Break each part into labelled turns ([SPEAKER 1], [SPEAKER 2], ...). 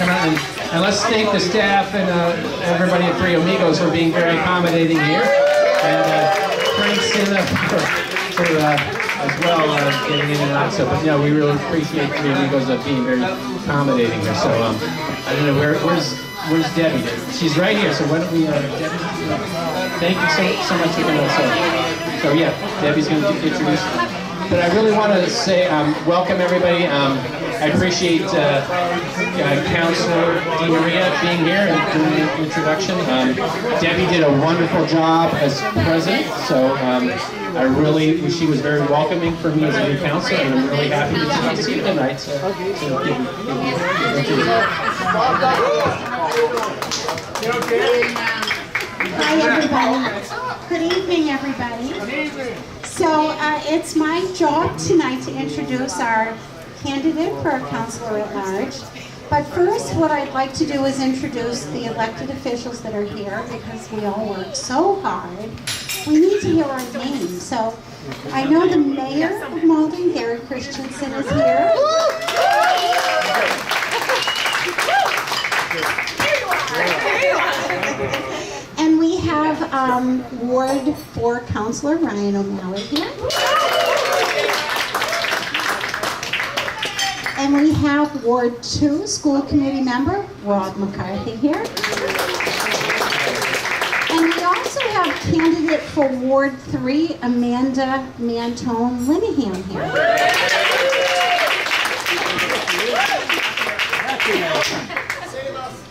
[SPEAKER 1] coming out. And let's thank the staff and everybody at Three Amigos for being very accommodating here. And thanks for as well getting in and out. So, but no, we really appreciate Three Amigos being very accommodating here. So I don't know where's Debbie? She's right here. So why don't we Debbie? Thank you so much for coming out. So yeah, Debbie's going to introduce. But I really want to say welcome everybody. I appreciate Councilor DeMaria being here and doing the introduction. Debbie did a wonderful job as president, so she was very welcoming for me as a new councilor, and I'm really happy to see you tonight. So,
[SPEAKER 2] Hi everybody. Good evening everybody. Good evening. So it's my job tonight to introduce our candidate for Councilor-at-large. But first, what I'd like to do is introduce the elected officials that are here, because we all work so hard. We need to hear our names. So I know the mayor of Malden, Gary Christensen, is here. And we have Ward 4 Councilor Ryan O'Malley here. And we have Ward 2 School Committee member Rod McCarthy here. And we also have candidate for Ward 3 Amanda Mantone Linehan here.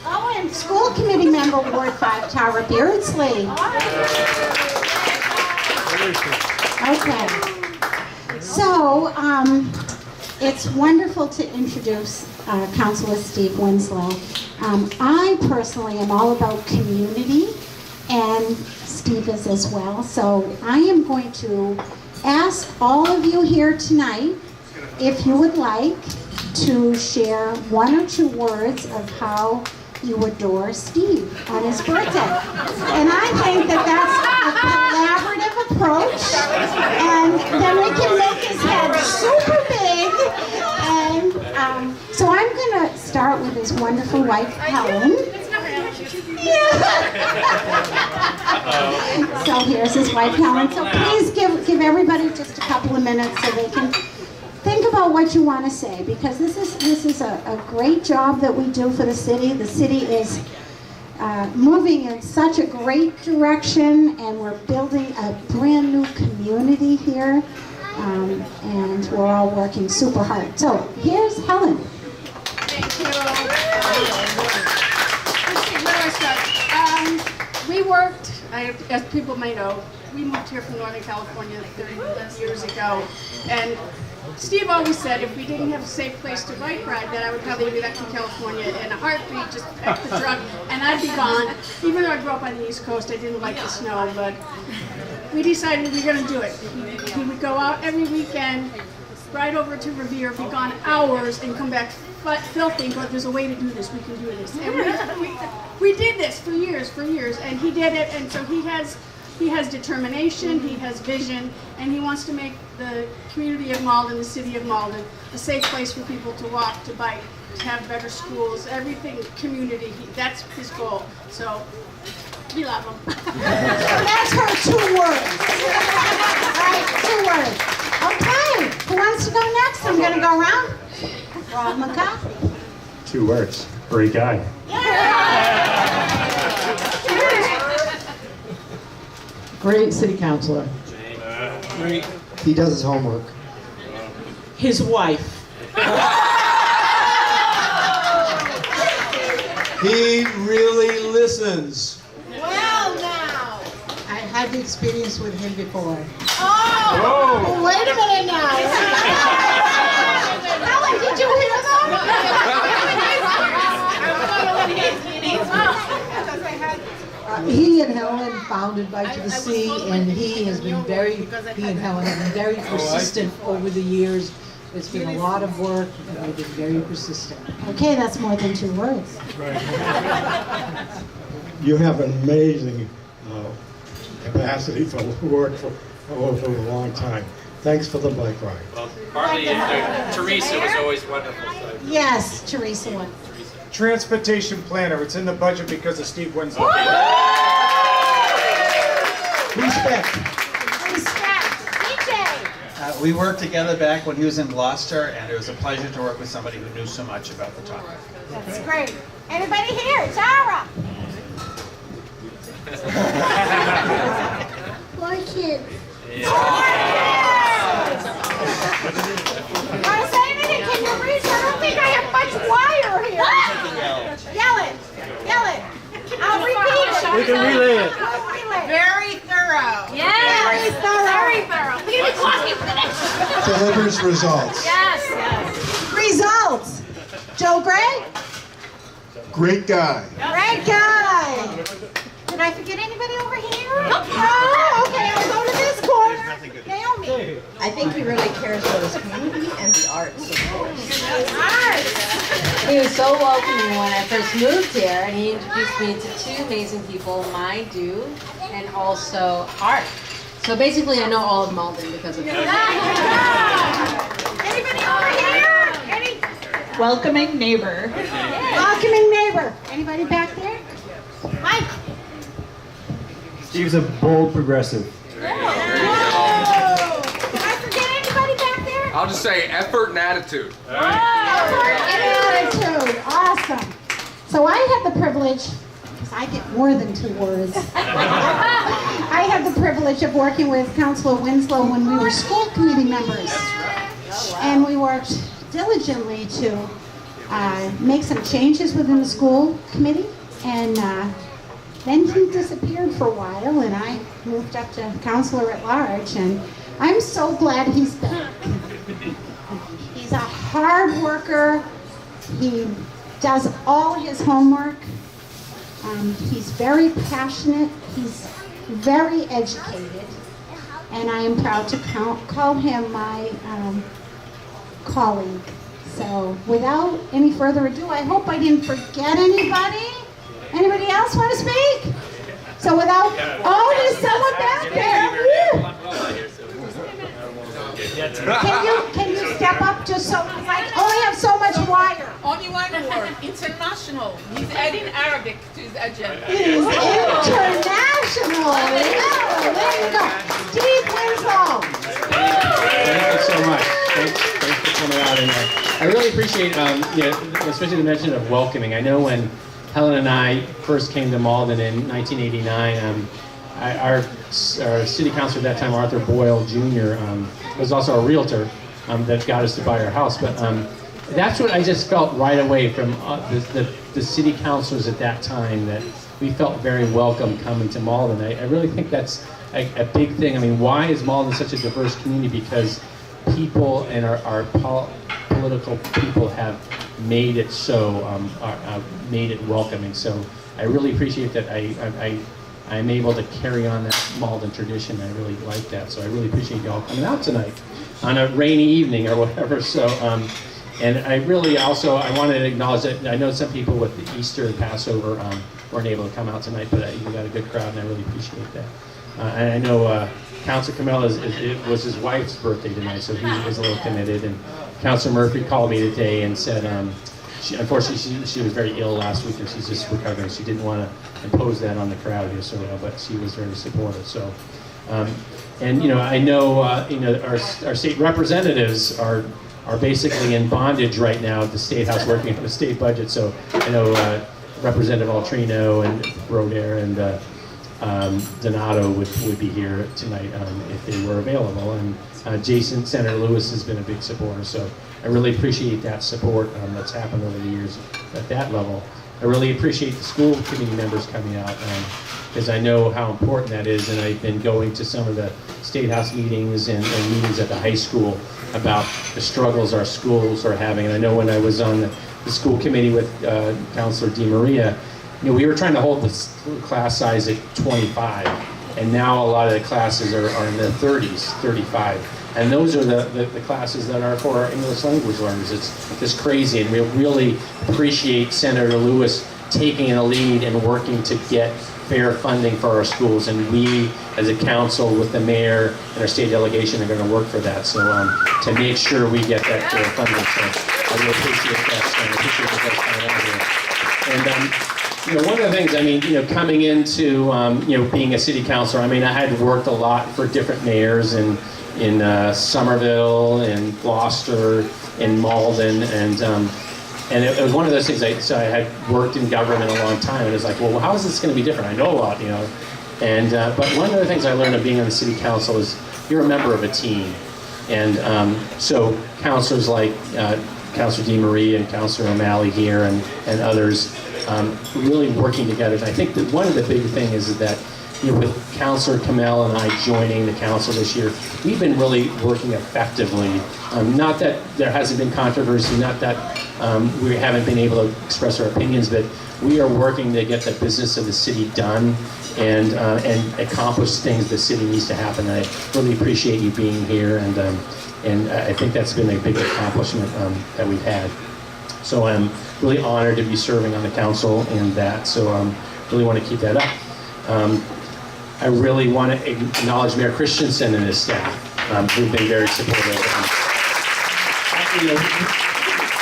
[SPEAKER 2] Oh, and School Committee member Ward 5 Tara Beardsley. Okay. So, it's wonderful to introduce Councilor Steve Winslow. I personally am all about community, and Steve is as well. So I am going to ask all of you here tonight if you would like to share one or two words of how you adore Steve on his birthday. And I think that that's a collaborative approach, and then we can make his head super big. And so I'm going to start with his wonderful wife, Helen. Yeah. So here's his wife, Helen. So please give everybody just a couple of minutes so they can think about what you want to say, because this is a great job that we do for the city. The city is moving in such a great direction, and we're building a brand new community here, and we're all working super hard. So here's Helen.
[SPEAKER 3] Thank you. Where do I start? We worked, as people may know, we moved here from Northern California 30 years ago, and Steve always said if we didn't have a safe place to bike ride, that I would probably be back in California in a heartbeat, just pack the truck, and I'd be gone. Even though I grew up on the East Coast, I didn't like the snow, but we decided we were going to do it. We would go out every weekend, ride over to Revere, be gone hours, and come back filthy and go, there's a way to do this, we can do this. And we did this for years, and he did it, and so he has determination, he has vision, and he wants to make the community of Malden, the city of Malden, a safe place for people to walk, to bike, to have better schools, everything, community. That's his goal. So, we love him.
[SPEAKER 2] That's her 2 words. Right, 2 words. Okay, who wants to go next? I'm going to go around. Rob McCarthy.
[SPEAKER 4] 2 words. Great guy.
[SPEAKER 5] Great city councilor.
[SPEAKER 4] Great.
[SPEAKER 6] He does his homework.
[SPEAKER 5] His wife.
[SPEAKER 6] He really listens.
[SPEAKER 2] Well, now.
[SPEAKER 5] I had the experience with him before.
[SPEAKER 2] Oh, wait a minute now. Helen, did you hear
[SPEAKER 5] He and Helen founded Bike to the Sea, and he and Helen have been very persistent over the years. It's been a lot of work, and they've been very persistent.
[SPEAKER 2] Okay, that's more than 2 words.
[SPEAKER 4] You have an amazing capacity for work for a long time. Thanks for the bike ride.
[SPEAKER 7] Well, partly Teresa was always wonderful. So.
[SPEAKER 2] Yes, Teresa won.
[SPEAKER 7] transportation planner. It's in the budget because of Steve Winslow.
[SPEAKER 6] Respect.
[SPEAKER 8] We worked together back when he was in Gloucester, and it was a pleasure to work with somebody who knew so much about the topic.
[SPEAKER 2] That's great. Anybody here? Tara? 4 kids. Want to say anything? Can you reach? I don't think I have much wire here. Yell it. Yell it. I'll repeat it.
[SPEAKER 6] We can relay it.
[SPEAKER 9] Very thorough.
[SPEAKER 2] Yes. Very thorough.
[SPEAKER 9] Very thorough. Look at me talking for that.
[SPEAKER 6] Delivers results.
[SPEAKER 9] Yes, yes.
[SPEAKER 2] Results. Joe Gray?
[SPEAKER 6] Great guy.
[SPEAKER 2] Great guy. Did I forget anybody over here? No. Okay, I'll go to this corner. Naomi.
[SPEAKER 10] I think he really cares about his community and the arts, of course.
[SPEAKER 2] Arts.
[SPEAKER 11] He was so welcoming when I first moved here, and he introduced me to 2 amazing people, my Dew and also Art. So basically, I know all of Malden because of him.
[SPEAKER 2] Anybody over here? Any?
[SPEAKER 9] Welcoming neighbor.
[SPEAKER 2] Welcoming neighbor. Anybody back there? Mike.
[SPEAKER 6] Steve's a bold progressive.
[SPEAKER 2] Whoa. Did I forget anybody back there?
[SPEAKER 12] I'll just say effort and attitude.
[SPEAKER 2] Effort and attitude. Awesome. So I had the privilege, because I get more than 2 words. I had the privilege of working with Councilor Winslow when we were school committee members. And we worked diligently to make some changes within the school committee. And then he disappeared for a while, and I moved up to Councilor-at-large, and I'm so glad he's back. He's a hard worker. He does all his homework. He's very passionate. He's very educated, and I am proud to call him my colleague. So without any further ado, I hope I didn't forget anybody. Anybody else want to speak? So without, oh, there's someone back there. Can you step up just so, because I only have so much wire.
[SPEAKER 9] Only one word. International. He's adding Arabic to his agenda.
[SPEAKER 2] He's international. Oh, there you go. Steve Winslow.
[SPEAKER 1] Thank you so much. Thanks for coming out. And I really appreciate, especially the mention of welcoming. I know when Helen and I first came to Malden in 1989, our city councilor at that time, Arthur Boyle Jr., was also a realtor that got us to buy our house. But that's what I just felt right away from the city councilors at that time, that we felt very welcome coming to Malden. I really think that's a big thing. I mean, why is Malden such a diverse community? Because people and our political people have made it so, made it welcoming. So I really appreciate that I'm able to carry on that Malden tradition. I really like that. So I really appreciate y'all coming out tonight on a rainy evening or whatever. So, and I really also, I wanted to acknowledge that I know some people with the Easter and Passover weren't able to come out tonight, but you got a good crowd, and I really appreciate that. And I know Councilor Camell it was his wife's birthday tonight, so he was a little committed. And Councilor Murphy called me today and said, unfortunately, she was very ill last week, and she's just recovering. She didn't want to impose that on the crowd here, so but she was very supportive. So, and I know our state representatives are basically in bondage right now at the State House working on the state budget. So I know Representative Altrino and Roder and Donato would be here tonight if they were available. And Senator Lewis has been a big supporter. So I really appreciate that support that's happened over the years at that level. I really appreciate the school committee members coming out because I know how important that is, and I've been going to some of the State House meetings and meetings at the high school about the struggles our schools are having. And I know when I was on the school committee with Councilor DeMaria, we were trying to hold the class size at 25, and now a lot of the classes are in the 30s, 35. And those are the classes that are for our English language learners. It's just crazy, and we really appreciate Senator Lewis taking a lead and working to get fair funding for our schools. And we, as a council with the mayor and our state delegation, are going to work for that. So to make sure we get that fair funding. So I really appreciate that. So I appreciate you guys coming out here. And one of the things, coming into being a city councilor, I had worked a lot for different mayors in Somerville, in Gloucester, in Malden, and it was one of those things. So I had worked in government a long time, and it was like, well, how is this going to be different? I know a lot, And but one of the things I learned of being on the city council is you're a member of a team, and so councilors like Councilor DeMarie and Councilor O'Malley here and others really working together. And I think that one of the big things is that with Councilor Kamel and I joining the council this year, we've been really working effectively. Not that there hasn't been controversy, not that we haven't been able to express our opinions, but we are working to get the business of the city done and accomplish things the city needs to happen. And I really appreciate you being here, and I think that's been a big accomplishment that we've had. So I'm really honored to be serving on the council in that. So really want to keep that up. I really want to acknowledge Mayor Christensen and his staff, who've been very supportive.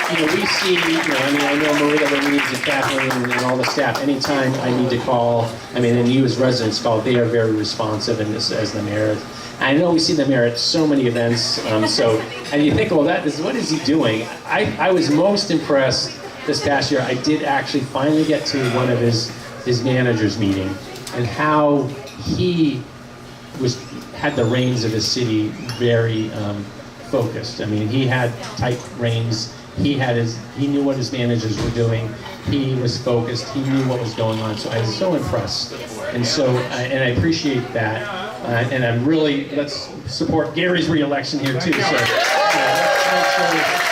[SPEAKER 1] We see, I know Maria Louise and Kathleen and all the staff, anytime I need to call, and you as residents call, they are very responsive, and as the mayor. I know we see the mayor at so many events, and you think, well, what is he doing? I was most impressed this past year. I did actually finally get to one of his managers meeting, and how he had the reins of his city very focused. He had tight reins. He knew what his managers were doing. He was focused. He knew what was going on. So I was so impressed, and I appreciate that. And I'm really, let's support Gary's re-election here too. So let's make sure.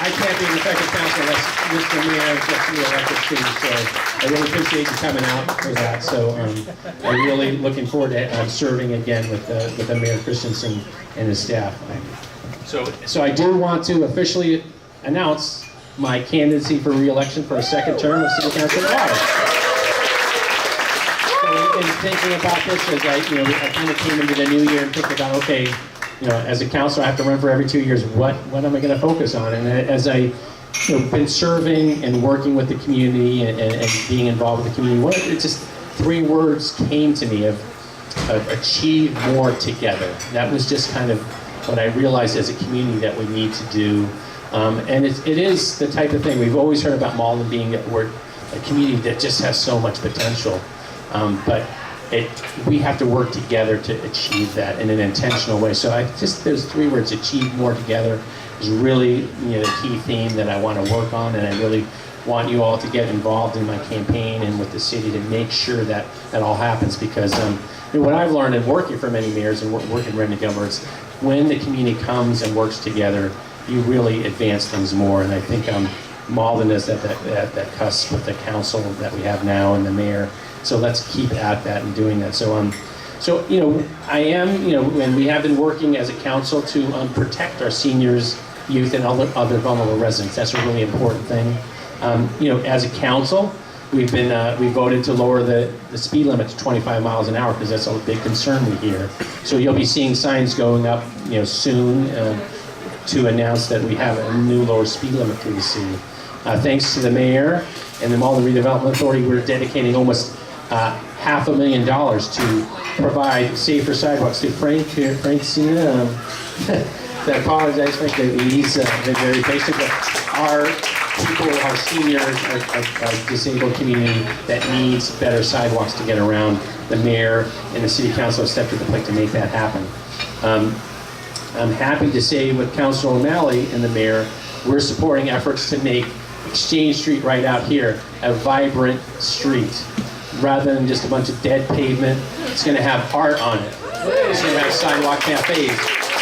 [SPEAKER 1] I can't be an effective council unless Mr. Mayor gets re-elected too. So I really appreciate you coming out for that. So I'm really looking forward to serving again with the Mayor Christensen and his staff. So I do want to officially announce my candidacy for re-election for a second term of City Councilor-at-large. So we've been thinking about this as I kind of came into the new year and thinking about, okay, as a councilor, I have to run for every 2 years. What am I going to focus on? And as I been serving and working with the community and being involved with the community, it's just 3 words came to me of achieve more together. That was just kind of what I realized as a community that we need to do. And it is the type of thing, we've always heard about Malden being a community that just has so much potential. But we have to work together to achieve that in an intentional way. So those 3 words, achieve more together, is really the key theme that I want to work on, and I really want you all to get involved in my campaign and with the city to make sure that all happens, because what I've learned in working for many mayors and working in government is when the community comes and works together, you really advance things more. And I think Malden is at that cusp with the council that we have now and the mayor. So let's keep at that and doing that. So I am, and we have been working as a council to protect our seniors, youth, and other vulnerable residents. That's a really important thing. As a council, we voted to lower the speed limit to 25 miles an hour because that's a big concern we hear. So you'll be seeing signs going up, soon to announce that we have a new lower speed limit through the city. Thanks to the mayor and the Malden Redevelopment Authority, we're dedicating almost $500,000 to provide safer sidewalks. To Francina, I apologize, Frank, he's been very patient, but our people, our seniors, our disabled community that needs better sidewalks to get around. The mayor and the city council have stepped to the plate to make that happen. I'm happy to say with Councilor O'Malley and the mayor, we're supporting efforts to make Exchange Street right out here a vibrant street. Rather than just a bunch of dead pavement, it's going to have art on it. It's going to have sidewalk cafes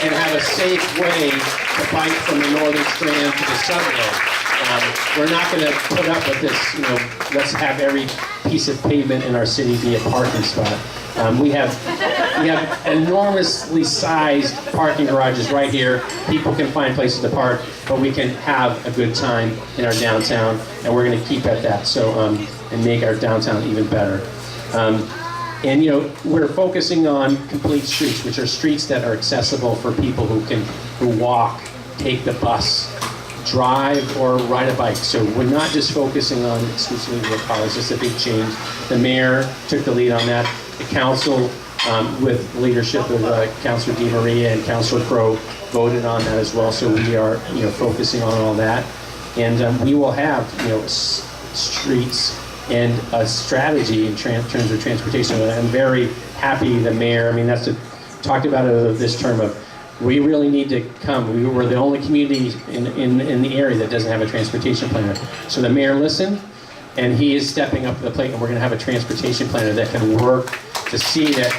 [SPEAKER 1] and have a safe way to bike from the northern strand to the subway. We're not going to put up with this, let's have every piece of pavement in our city be a parking spot. We have enormously sized parking garages right here. People can find places to park, but we can have a good time in our downtown, and we're going to keep at that. So and make our downtown even better. And we're focusing on complete streets, which are streets that are accessible for people who walk, take the bus, drive or ride a bike. So we're not just focusing on exclusively with cars. It's a big change. The mayor took the lead on that. The council, with leadership of Councilor DiMaria and Councilor Crowe, voted on that as well. So we are, focusing on all that, and we will have, streets and a strategy in terms of transportation. And I'm very happy the mayor. I mean, talked about it this term of. We really need to come. We're the only community in the area that doesn't have a transportation planner. So the mayor listened, and he is stepping up to the plate, and we're going to have a transportation planner that can work to see that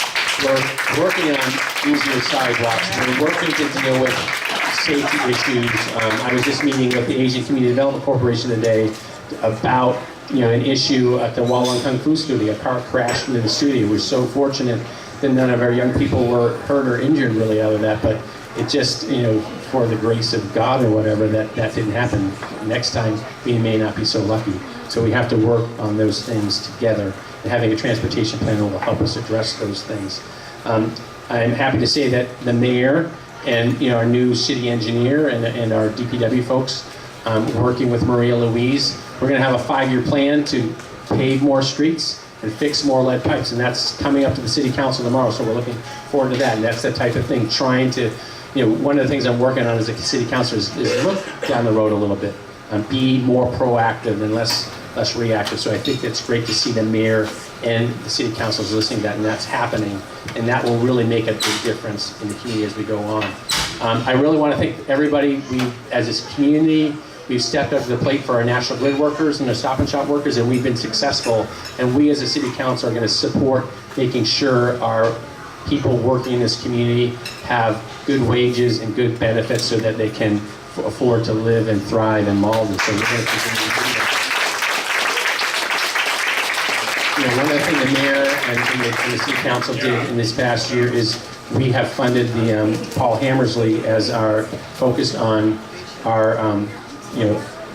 [SPEAKER 1] we're working on easier sidewalks. We're working to deal with safety issues. I was just meeting with the Asian Community Development Corporation today about an issue at the Walong Kung Fu studio. A car crashed into the studio. We're so fortunate that none of our young people were hurt or injured really out of that, but it just, for the grace of God or whatever, that didn't happen. Next time, we may not be so lucky. So we have to work on those things together, and having a transportation plan will help us address those things. I'm happy to say that the mayor and our new city engineer and our DPW folks, working with Maria Louise, we're going to have a 5-year plan to pave more streets and fix more lead pipes, and that's coming up to the city council tomorrow, so we're looking forward to that. And that's the type of thing, trying to, one of the things I'm working on as a city councilor is look down the road a little bit, be more proactive and less reactive. So I think it's great to see the mayor and the city council is listening to that, and that's happening, and that will really make a big difference in the community as we go on. I really want to thank everybody. As a community, we've stepped up to the plate for our National Grid workers and our Stop and Shop workers, and we've been successful. And we as a city council are going to support making sure our people working in this community have good wages and good benefits so that they can afford to live and thrive in Malden. So we're going to continue to do that. One of the things the mayor and the city council did in this past year is we have funded the Paul Hammersley as our focus on our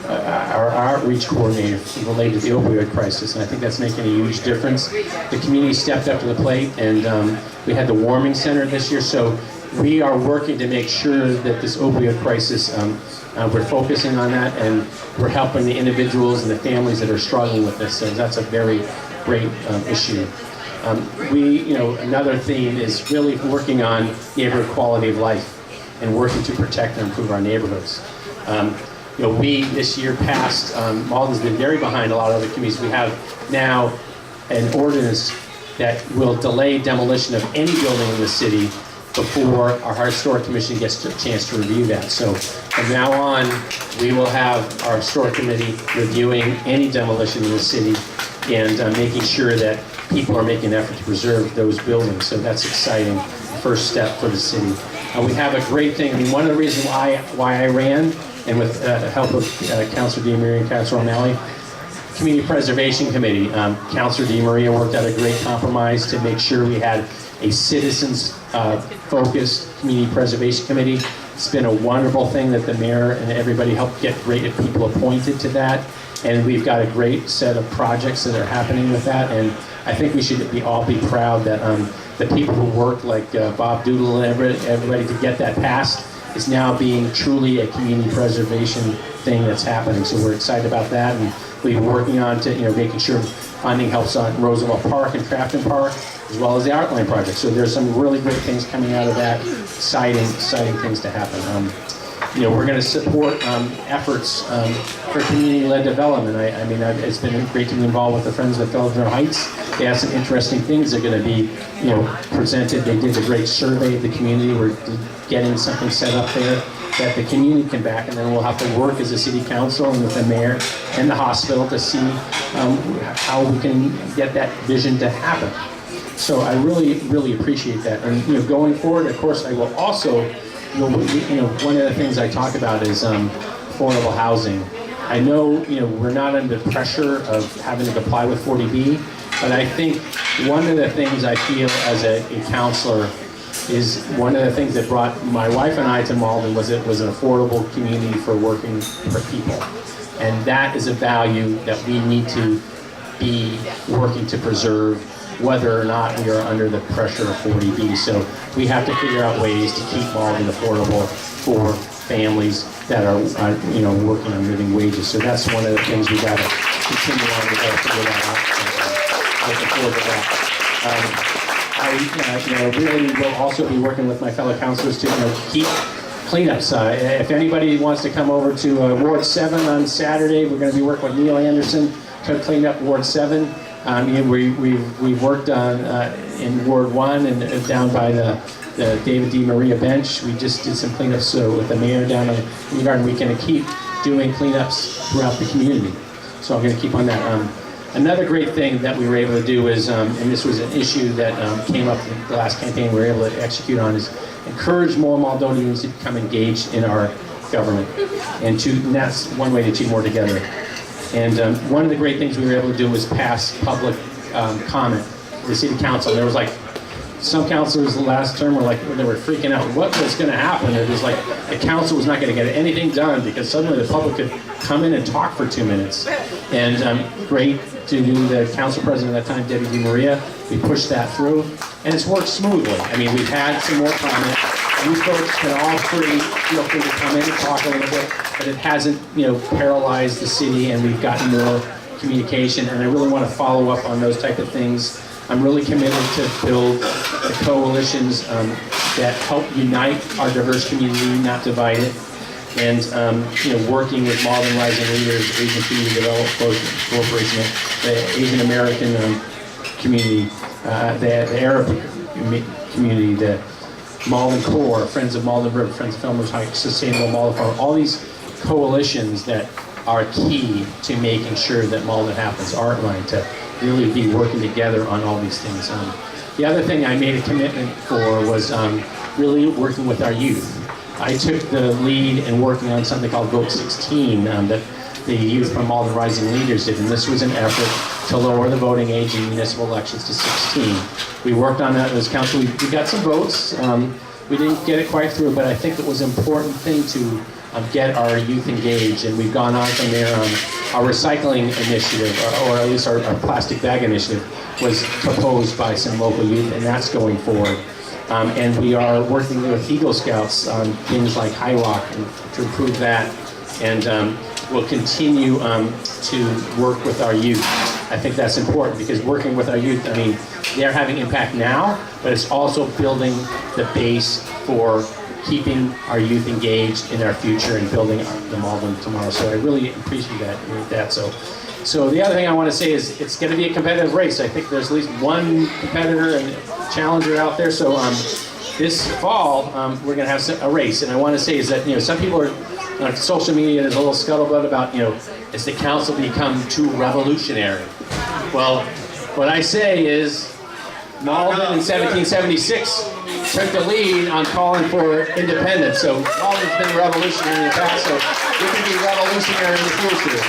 [SPEAKER 1] our outreach coordinator related to the opioid crisis, and I think that's making a huge difference. The community stepped up to the plate, and we had the warming center this year, so we are working to make sure that this opioid crisis, we're focusing on that, and we're helping the individuals and the families that are struggling with this, so that's a very great issue. Another theme is really working on neighborhood quality of life and working to protect and improve our neighborhoods. We this year passed, Malden's been very behind a lot of other communities. We have now an ordinance that will delay demolition of any building in the city before our Historic Commission gets a chance to review that. So from now on, we will have our Historic Committee reviewing any demolition in the city and making sure that people are making an effort to preserve those buildings. So that's exciting, first step for the city. We have a great thing. I mean, one of the reasons why I ran, and with the help of Councilor DiMaria and Councilor O'Malley, Community Preservation Committee. Councilor DiMaria worked out a great compromise to make sure we had a citizens-focused Community Preservation Committee. It's been a wonderful thing that the mayor and everybody helped get great people appointed to that. And we've got a great set of projects that are happening with that. And I think we should all be proud that the people who worked, like Bob Doodle and everybody to get that passed, is now being truly a community preservation thing that's happening. So we're excited about that, and we've been working on to making sure funding helps on Roosevelt Park and Crafton Park, as well as the Artline project. So there's some really great things coming out of that, exciting things to happen. We're going to support efforts for community-led development. I mean, it's been great to be involved with the Friends of Philadelphia Heights. They have some interesting things that are going to be, presented. They did a great survey of the community. We're getting something set up there that the community can back, and then we'll have to work as a city council and with the mayor and the hospital to see how we can get that vision to happen. So I really appreciate that. And going forward, of course, I will also. One of the things I talk about is affordable housing. I know, we're not under pressure of having to comply with 40B, but I think one of the things I feel as a counselor is one of the things that brought my wife and I to Malden was it was an affordable community for working for people. And that is a value that we need to be working to preserve, whether or not we are under the pressure of 40B. So we have to figure out ways to keep Malden affordable for families that are working on living wages. So that's one of the things we got to continue on. We got to figure that out. Looking forward to that. I really will also be working with my fellow councilors to keep cleanups. If anybody wants to come over to Ward 7 on Saturday, we're going to be working with Neil Anderson to clean up Ward 7. We've worked on in Ward 1 and down by the David D. Maria bench. We just did some cleanups with the mayor down in the garden. We're going to keep doing cleanups throughout the community. So I'm going to keep on that. Another great thing that we were able to do is, and this was an issue that came up in the last campaign we were able to execute on, is encourage more Maldonians to become engaged in our government. And that's one way to achieve more together. And one of the great things we were able to do was pass public comment to the city council. There was some councilors the last term they were freaking out what was going to happen. It was like the council was not going to get anything done because suddenly the public could come in and talk for 2 minutes. And great to do the council president at that time, Debbie Di Maria. We pushed that through, and it's worked smoothly. I mean, we've had some more comment. You folks can all feel free to come in and talk a little bit, but it hasn't, paralyzed the city, and we've gotten more communication. And I really want to follow up on those type of things. I'm really committed to build the coalitions that help unite our diverse community, not divide it. And working with Malden Rising Leaders, Asian Community Development Corporation, the Asian American community, the Arab community, the Malden Corps, Friends of Malden River, Friends of Felmers Heights, Sustainable Malden Farm, all these coalitions that are key to making sure that Malden happens, Artline, to really be working together on all these things. The other thing I made a commitment for was really working with our youth. I took the lead in working on something called Vote 16 that the youth from Malden Rising Leaders did, and this was an effort to lower the voting age in municipal elections to 16. We worked on that as council. We got some votes. We didn't get it quite through, but I think it was an important thing to get our youth engaged, and we've gone on from there. Our recycling initiative, or at least our plastic bag initiative, was proposed by some local youth, and that's going forward. And we are working with Eagle Scouts on things like High Walk to improve that, and we'll continue to work with our youth. I think that's important because working with our youth, I mean, they're having impact now, but it's also building the base for keeping our youth engaged in our future and building the Malden tomorrow. So I really appreciate that. So the other thing I want to say is it's going to be a competitive race. I think there's at least one competitor and challenger out there. So this fall, we're going to have a race. And I want to say is that, some people are on social media, there's a little scuttlebutt about, has the council become too revolutionary? Well, what I say is Malden in 1776 took the lead on calling for independence. So Malden's been revolutionary in the past, so we can be revolutionary in the future.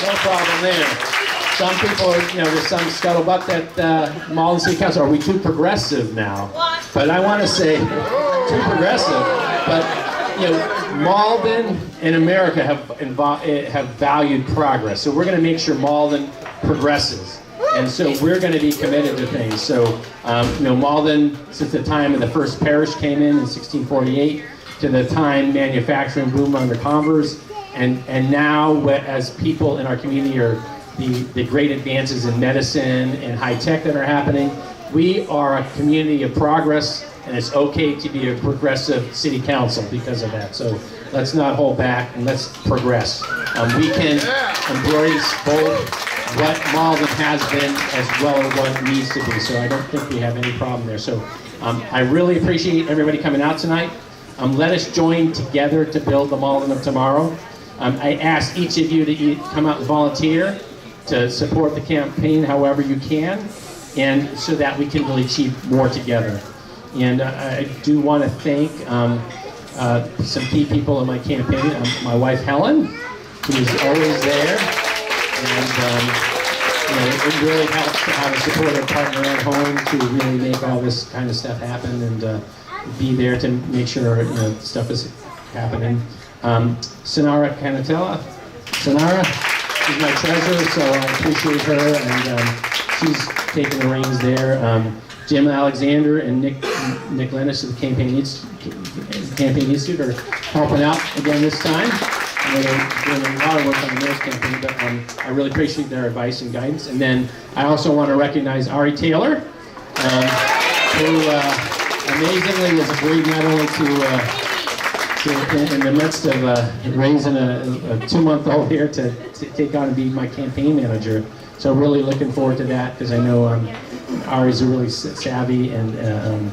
[SPEAKER 1] No problem there. Some people, there's some scuttlebutt that Malden City Council, are we too progressive now? But I want to say, too progressive, but Malden and America have valued progress. So we're going to make sure Malden progresses. And so we're going to be committed to things. So, Malden, since the time of the first parish came in 1648, to the time manufacturing boomed under Converse, and now as people in our community are the great advances in medicine and high tech that are happening, we are a community of progress, and it's okay to be a progressive city council because of that. So let's not hold back and let's progress. We can embrace both what Malden has been as well as what it needs to be. So I don't think we have any problem there. So I really appreciate everybody coming out tonight. Let us join together to build the Malden of tomorrow. I ask each of you to come out and volunteer to support the campaign however you can, and so that we can really achieve more together. And I do want to thank some key people in my campaign. My wife Helen, who's always there, and it really helps to have a supportive partner at home to really make all this kind of stuff happen and be there to make sure stuff is happening. Sonara Canatella, Sonara, she's my treasurer, so I appreciate her, and she's taking the reins there. Jim Alexander and Nick Lennis of the campaign Campaign Institute are helping out again this time. I know they're doing a lot of work on the mayor's campaign, but I really appreciate their advice and guidance. And then I also want to recognize Ari Taylor, who amazingly was agreed not only to in the midst of raising a 2-month-old here to take on and be my campaign manager. So really looking forward to that, because I know Ari's a really savvy and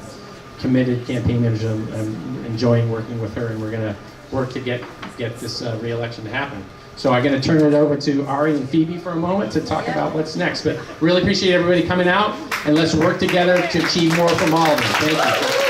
[SPEAKER 1] committed campaign manager. I'm enjoying working with her, and we're going to work to get this re-election to happen. So I'm going to turn it over to Ari and Phoebe for a moment to talk about what's next. But really appreciate everybody coming out, and let's work together to achieve more for Malden. Thank you.